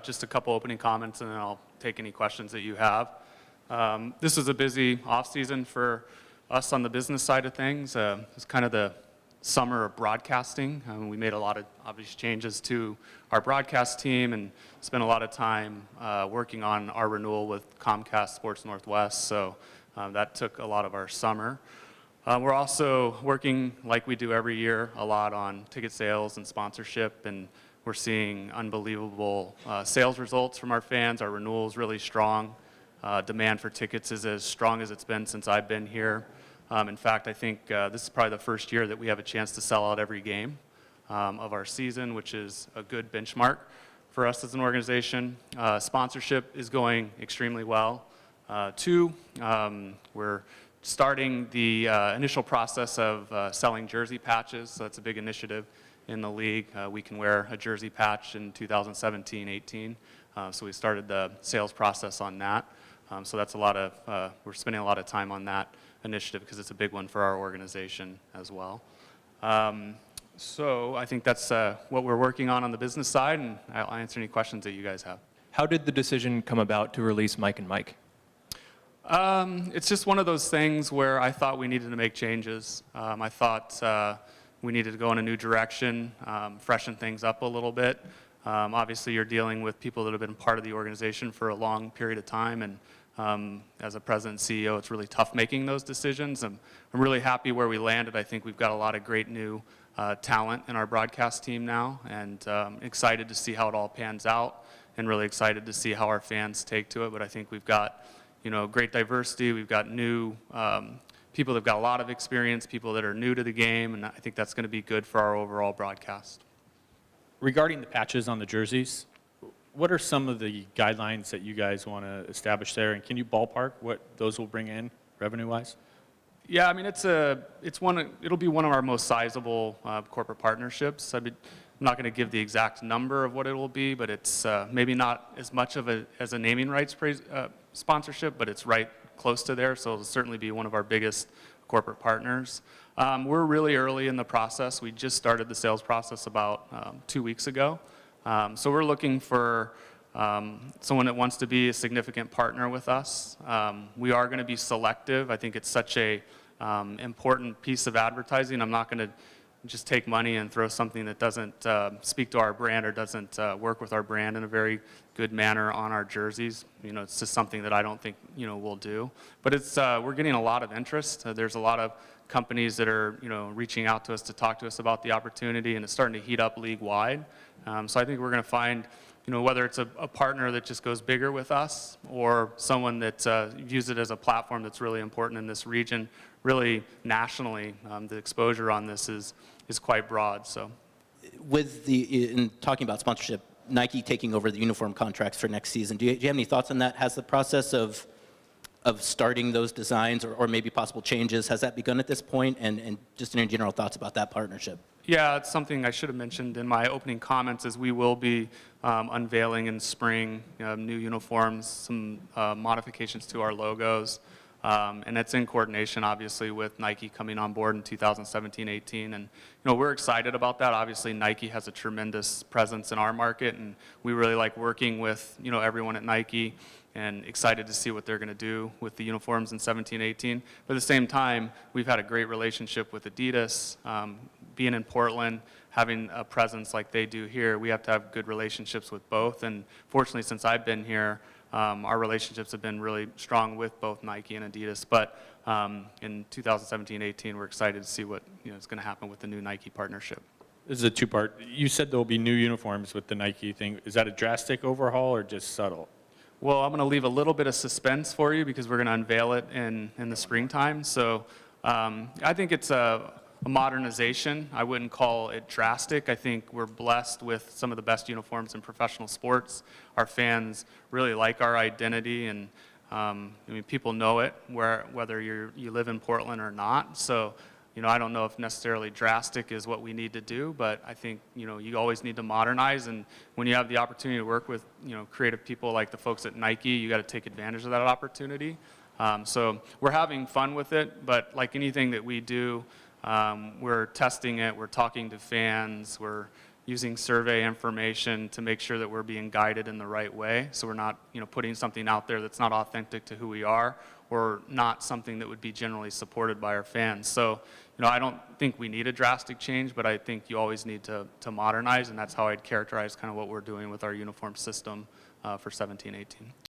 just a couple opening comments, and then I'll take any questions that you have. This is a busy off-season for us on the business side of things. It's kind of the summer of broadcasting. We made a lot of obvious changes to our broadcast team and spent a lot of time working on our renewal with Comcast Sports Northwest, so that took a lot of our summer. We're also working, like we do every year, a lot on ticket sales and sponsorship, and we're seeing unbelievable sales results from our fans. Our renewal is really strong. Demand for tickets is as strong as it's been since I've been here. In fact, I think this is probably the first year that we have a chance to sell out every game of our season, which is a good benchmark for us as an organization. Sponsorship is going extremely well. We're starting the initial process of selling jersey patches, so that's a big initiative in the league. We can wear a jersey patch in 2017-18, so we started the sales process on that. So that's we're spending a lot of time on that initiative because it's a big one for our organization as well. So I think that's what we're working on the business side, and I'll answer any questions that you guys have. How did the decision come about to release Mike and Mike? It's just one of those things where I thought we needed to make changes. I thought we needed to go in a new direction, freshen things up a little bit. Obviously, you're dealing with people that have been part of the organization for a long period of time, and as a president and CEO, it's really tough making those decisions. I'm really happy where we landed. I think we've got a lot of great new talent in our broadcast team now, and excited to see how it all pans out, and really excited to see how our fans take to it. But I think we've got great diversity. We've got new people that have got a lot of experience, people that are new to the game, and I think that's going to be good for our overall broadcast. Regarding the patches on the jerseys, what are some of the guidelines that you guys want to establish there, and can you ballpark what those will bring in revenue-wise? Yeah, I mean it'll be one of our most sizable corporate partnerships. I'm not going to give the exact number of what it will be, but it's maybe not as much as a naming rights sponsorship, but it's right close to there, so it'll certainly be one of our biggest corporate partners. We're really early in the process. We just started the sales process about 2 weeks ago. So we're looking for someone that wants to be a significant partner with us. We are going to be selective. I think it's such a important piece of advertising. I'm not going to just take money and throw something that doesn't speak to our brand or doesn't work with our brand in a very good manner on our jerseys. It's just something that I don't think we'll do. But we're getting a lot of interest. There's a lot of companies that are reaching out to us to talk to us about the opportunity, and it's starting to heat up league-wide. So I think we're going to find whether it's a partner that just goes bigger with us or someone that views it as a platform that's really important in this region, really nationally. The exposure on this is quite broad. So, in talking about sponsorship, Nike taking over the uniform contracts for next season, do you have any thoughts on that? Has the process of starting those designs or maybe possible changes, has that begun at this point? And just any general thoughts about that partnership? Yeah, it's something I should have mentioned in my opening comments, is we will be unveiling in spring new uniforms, some modifications to our logos, and it's in coordination, obviously, with Nike coming on board in 2017-18, and we're excited about that. Obviously, Nike has a tremendous presence in our market, and we really like working with everyone at Nike, and excited to see what they're going to do with the uniforms in 17-18. But at the same time, we've had a great relationship with Adidas. Being in Portland, having a presence like they do here, we have to have good relationships with both. And fortunately, since I've been here, our relationships have been really strong with both Nike and Adidas. But in 2017-18, we're excited to see what is going to happen with the new Nike partnership. This is a two-part. You said there will be new uniforms with the Nike thing. Is that a drastic overhaul or just subtle? Well, I'm going to leave a little bit of suspense for you because we're going to unveil it in the springtime. So I think it's a modernization. I wouldn't call it drastic. I think we're blessed with some of the best uniforms in professional sports. Our fans really like our identity, and people know it whether you live in Portland or not. So I don't know if necessarily drastic is what we need to do, but I think you always need to modernize, and when you have the opportunity to work with creative people like the folks at Nike, you got to take advantage of that opportunity. So we're having fun with it, but like anything that we do, we're testing it, we're talking to fans, we're using survey information to make sure that we're being guided in the right way. So we're not, putting something out there that's not authentic to who we are, or not something that would be generally supported by our fans. So, I don't think we need a drastic change, but I think you always need to modernize, and that's how I'd characterize kind of what we're doing with our uniform system for 17-18.